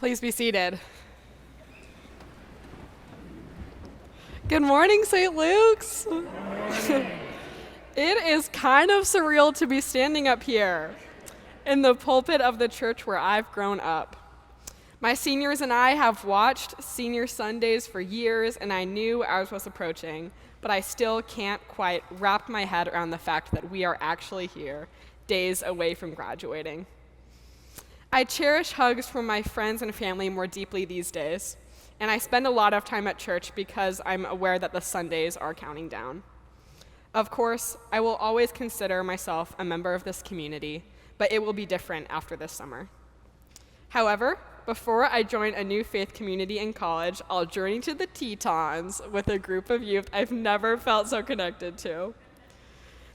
Please be seated. Good morning, St. Luke's. It is kind of surreal to be standing up here in the pulpit of the church where I've grown up. My seniors and I have watched Senior Sundays for years, and I knew ours was approaching, but I still can't quite wrap my head around the fact that we are actually here, days away from graduating. I cherish hugs from my friends and family more deeply these days, and I spend a lot of time at church because I'm aware that the Sundays are counting down. Of course, I will always consider myself a member of this community, but it will be different after this summer. However, before I join a new faith community in college, I'll journey to the Tetons with a group of youth I've never felt so connected to.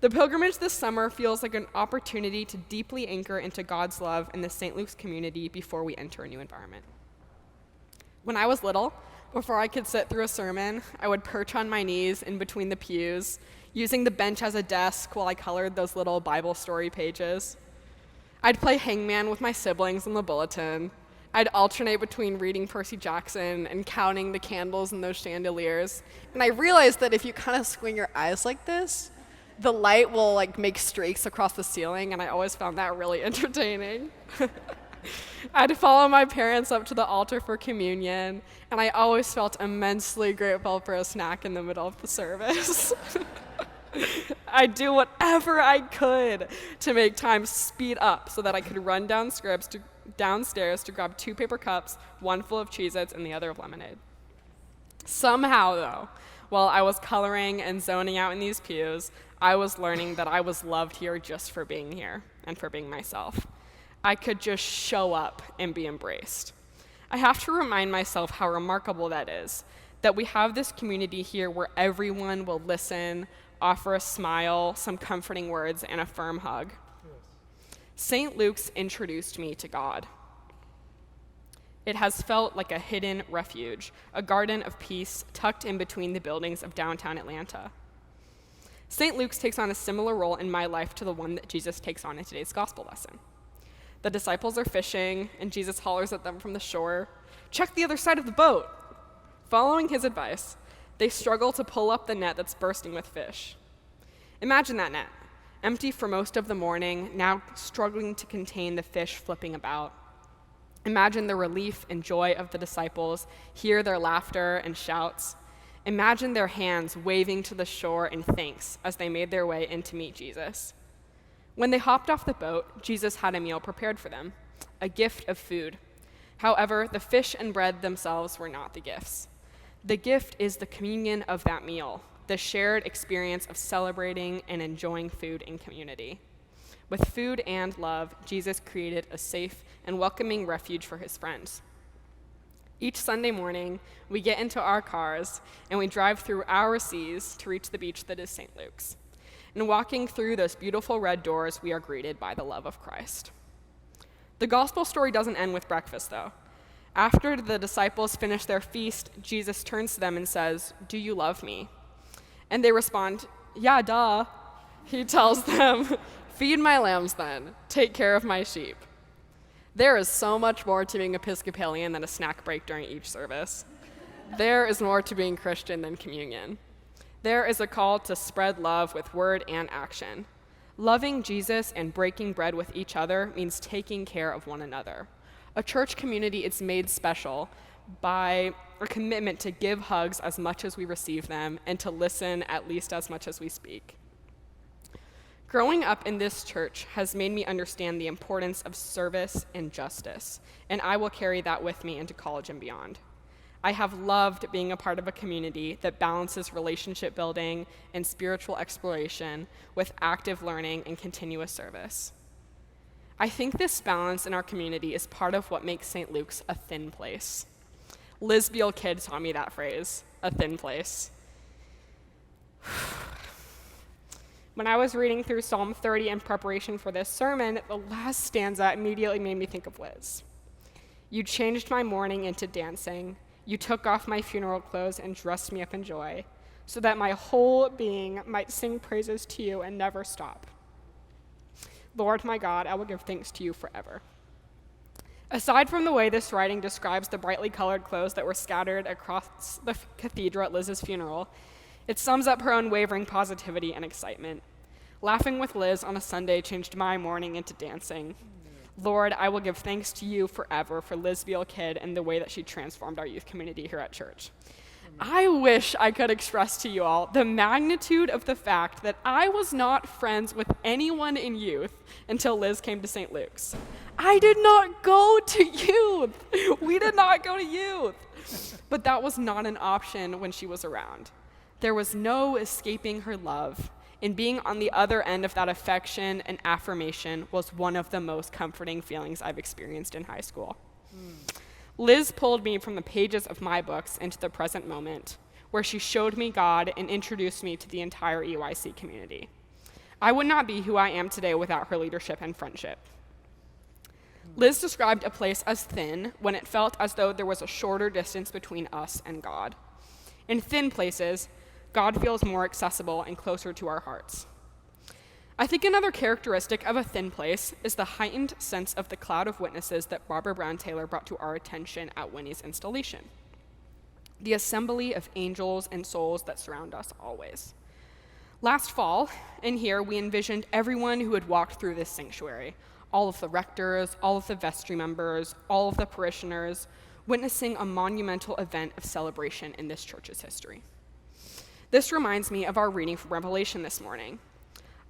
The pilgrimage this summer feels like an opportunity to deeply anchor into God's love in the St. Luke's community before we enter a new environment. When I was little, before I could sit through a sermon, I would perch on my knees in between the pews, using the bench as a desk while I colored those little Bible story pages. I'd play hangman with my siblings in the bulletin. I'd alternate between reading Percy Jackson and counting the candles in those chandeliers. And I realized that if you kind of squint your eyes like this, the light will make streaks across the ceiling, and I always found that really entertaining. I'd follow my parents up to the altar for communion, and I always felt immensely grateful for a snack in the middle of the service. I'd do whatever I could to make time speed up so that I could run downstairs to grab 2 paper cups, one full of Cheez-Its and the other of lemonade. Somehow, though, while I was coloring and zoning out in these pews, I was learning that I was loved here just for being here and for being myself. I could just show up and be embraced. I have to remind myself how remarkable that is, that we have this community here where everyone will listen, offer a smile, some comforting words, and a firm hug. St. Luke's introduced me to God. It has felt like a hidden refuge, a garden of peace tucked in between the buildings of downtown Atlanta. St. Luke's takes on a similar role in my life to the one that Jesus takes on in today's gospel lesson. The disciples are fishing, and Jesus hollers at them from the shore, "Check the other side of the boat." Following his advice, they struggle to pull up the net that's bursting with fish. Imagine that net, empty for most of the morning, now struggling to contain the fish flipping about. Imagine the relief and joy of the disciples, hear their laughter and shouts. Imagine their hands waving to the shore in thanks as they made their way in to meet Jesus. When they hopped off the boat, Jesus had a meal prepared for them, a gift of food. However, the fish and bread themselves were not the gifts. The gift is the communion of that meal, the shared experience of celebrating and enjoying food in community. With food and love, Jesus created a safe and welcoming refuge for his friends. Each Sunday morning, we get into our cars and we drive through our seas to reach the beach that is St. Luke's. And walking through those beautiful red doors, we are greeted by the love of Christ. The gospel story doesn't end with breakfast, though. After the disciples finish their feast, Jesus turns to them and says, "Do you love me?" And they respond, "Yeah, duh." He tells them, "Feed my lambs then. Take care of my sheep." There is so much more to being Episcopalian than a snack break during each service. There is more to being Christian than communion. There is a call to spread love with word and action. Loving Jesus and breaking bread with each other means taking care of one another. A church community is made special by a commitment to give hugs as much as we receive them and to listen at least as much as we speak. Growing up in this church has made me understand the importance of service and justice, and I will carry that with me into college and beyond. I have loved being a part of a community that balances relationship building and spiritual exploration with active learning and continuous service. I think this balance in our community is part of what makes St. Luke's a thin place. Liz Beale Kidd taught me that phrase, a thin place. When I was reading through Psalm 30 in preparation for this sermon, the last stanza immediately made me think of Liz. "You changed my mourning into dancing. You took off my funeral clothes and dressed me up in joy, so that my whole being might sing praises to you and never stop. Lord my God, I will give thanks to you forever." Aside from the way this writing describes the brightly colored clothes that were scattered across the cathedral at Liz's funeral, it sums up her unwavering positivity and excitement. Laughing with Liz on a Sunday changed my morning into dancing. Lord, I will give thanks to you forever for Liz Beale Kidd and the way that she transformed our youth community here at church. I wish I could express to you all the magnitude of the fact that I was not friends with anyone in youth until Liz came to St. Luke's. I did not go to youth. We did not go to youth. But that was not an option when she was around. There was no escaping her love, and being on the other end of that affection and affirmation was one of the most comforting feelings I've experienced in high school. Liz pulled me from the pages of my books into the present moment, where she showed me God and introduced me to the entire EYC community. I would not be who I am today without her leadership and friendship. Liz described a place as thin when it felt as though there was a shorter distance between us and God. In thin places, God feels more accessible and closer to our hearts. I think another characteristic of a thin place is the heightened sense of the cloud of witnesses that Barbara Brown Taylor brought to our attention at Winnie's installation. The assembly of angels and souls that surround us always. Last fall, in here, we envisioned everyone who had walked through this sanctuary, all of the rectors, all of the vestry members, all of the parishioners, witnessing a monumental event of celebration in this church's history. This reminds me of our reading from Revelation this morning.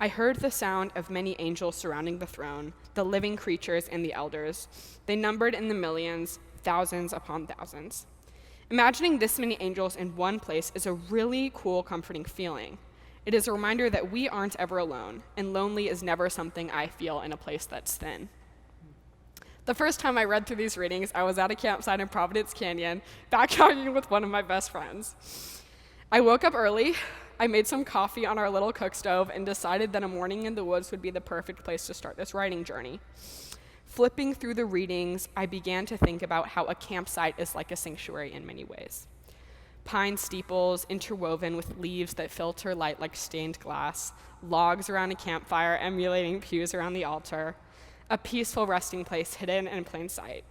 I heard the sound of many angels surrounding the throne, the living creatures and the elders. They numbered in the millions, thousands upon thousands. Imagining this many angels in one place is a really cool, comforting feeling. It is a reminder that we aren't ever alone, and lonely is never something I feel in a place that's thin. The first time I read through these readings, I was at a campsite in Providence Canyon, backpacking with one of my best friends. I woke up early, I made some coffee on our little cook stove, and decided that a morning in the woods would be the perfect place to start this writing journey. Flipping through the readings, I began to think about how a campsite is like a sanctuary in many ways. Pine steeples interwoven with leaves that filter light like stained glass, logs around a campfire emulating pews around the altar, a peaceful resting place hidden in plain sight.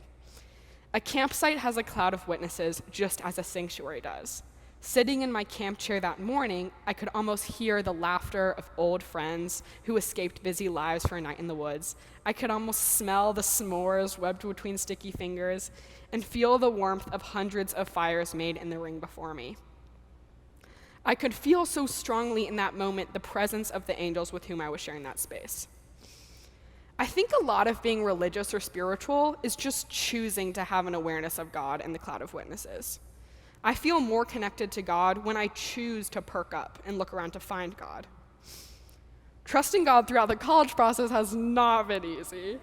A campsite has a cloud of witnesses just as a sanctuary does. Sitting in my camp chair that morning, I could almost hear the laughter of old friends who escaped busy lives for a night in the woods. I could almost smell the s'mores webbed between sticky fingers and feel the warmth of hundreds of fires made in the ring before me. I could feel so strongly in that moment the presence of the angels with whom I was sharing that space. I think a lot of being religious or spiritual is just choosing to have an awareness of God in the cloud of witnesses. I feel more connected to God when I choose to perk up and look around to find God. Trusting God throughout the college process has not been easy.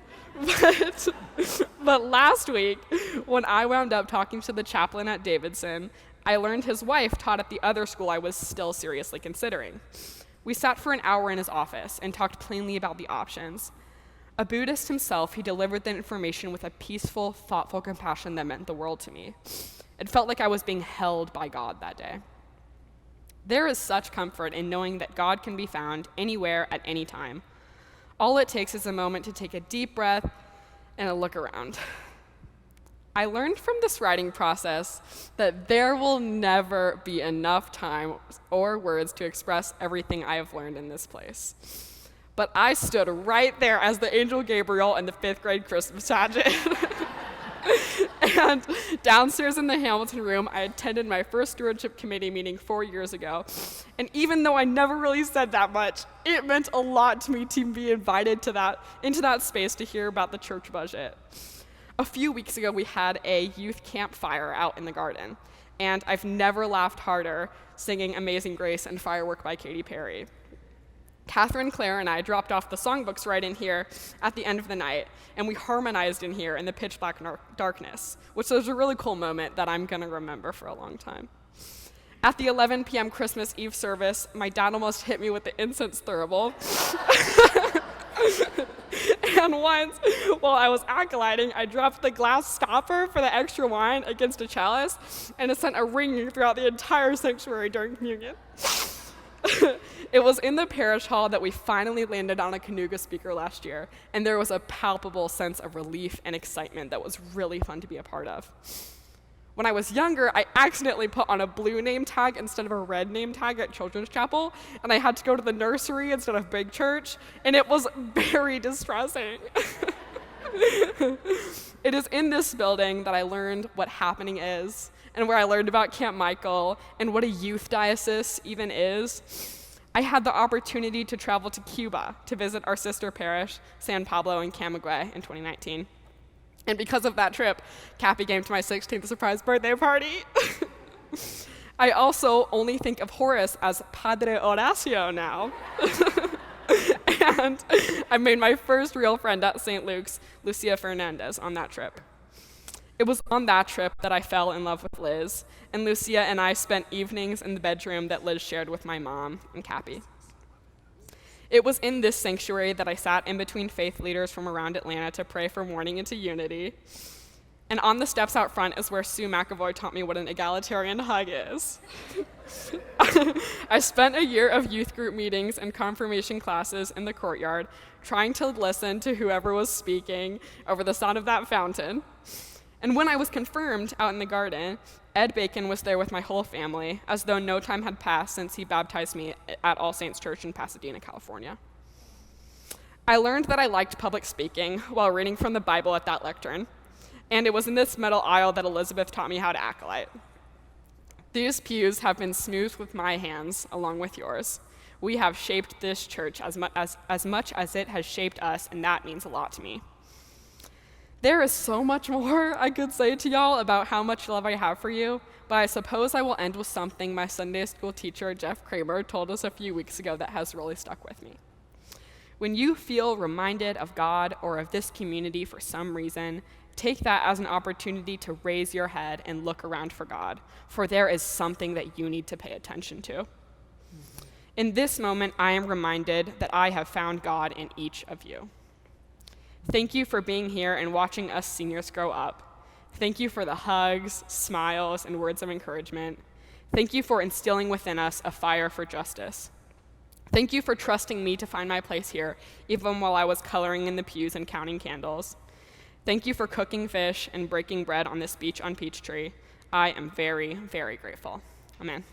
But last week, when I wound up talking to the chaplain at Davidson, I learned his wife taught at the other school I was still seriously considering. We sat for an hour in his office and talked plainly about the options. A Buddhist himself, he delivered the information with a peaceful, thoughtful compassion that meant the world to me. It felt like I was being held by God that day. There is such comfort in knowing that God can be found anywhere at any time. All it takes is a moment to take a deep breath and a look around. I learned from this writing process that there will never be enough time or words to express everything I have learned in this place. But I stood right there as the angel Gabriel in the 5th grade Christmas pageant. And downstairs in the Hamilton room, I attended my first stewardship committee meeting 4 years ago. And even though I never really said that much, it meant a lot to me to be invited into that space to hear about the church budget. A few weeks ago, we had a youth campfire out in the garden. And I've never laughed harder singing Amazing Grace and Firework by Katy Perry. Catherine, Claire, and I dropped off the songbooks right in here at the end of the night, and we harmonized in here in the pitch black darkness, which was a really cool moment that I'm going to remember for a long time. At the 11 p.m. Christmas Eve service, my dad almost hit me with the incense thurible. And once, while I was acolyting, I dropped the glass stopper for the extra wine against a chalice, and it sent a ringing throughout the entire sanctuary during communion. It was in the parish hall that we finally landed on a Canuga speaker last year, and there was a palpable sense of relief and excitement that was really fun to be a part of. When I was younger, I accidentally put on a blue name tag instead of a red name tag at Children's Chapel, and I had to go to the nursery instead of big church, and it was very distressing. It is in this building that I learned what happening is, and where I learned about Camp Michael and what a youth diocese even is. I had the opportunity to travel to Cuba to visit our sister parish, San Pablo in Camagüey, in 2019. And because of that trip, Cappy came to my 16th surprise birthday party. I also only think of Horace as Padre Horacio now. And I made my first real friend at St. Luke's, Lucia Fernandez, on that trip. It was on that trip that I fell in love with Liz, and Lucia and I spent evenings in the bedroom that Liz shared with my mom and Cappy. It was in this sanctuary that I sat in between faith leaders from around Atlanta to pray for morning into unity. And on the steps out front is where Sue McAvoy taught me what an egalitarian hug is. I spent a year of youth group meetings and confirmation classes in the courtyard, trying to listen to whoever was speaking over the sound of that fountain. And when I was confirmed out in the garden, Ed Bacon was there with my whole family, as though no time had passed since he baptized me at All Saints Church in Pasadena, California. I learned that I liked public speaking while reading from the Bible at that lectern, and it was in this middle aisle that Elizabeth taught me how to acolyte. These pews have been smoothed with my hands, along with yours. We have shaped this church as much as it has shaped us, and that means a lot to me. There is so much more I could say to y'all about how much love I have for you, but I suppose I will end with something my Sunday school teacher, Jeff Kramer, told us a few weeks ago that has really stuck with me. When you feel reminded of God or of this community for some reason, take that as an opportunity to raise your head and look around for God, for there is something that you need to pay attention to. In this moment, I am reminded that I have found God in each of you. Thank you for being here and watching us seniors grow up. Thank you for the hugs, smiles, and words of encouragement. Thank you for instilling within us a fire for justice. Thank you for trusting me to find my place here, even while I was coloring in the pews and counting candles. Thank you for cooking fish and breaking bread on this beach on Peachtree. I am very, very grateful. Amen.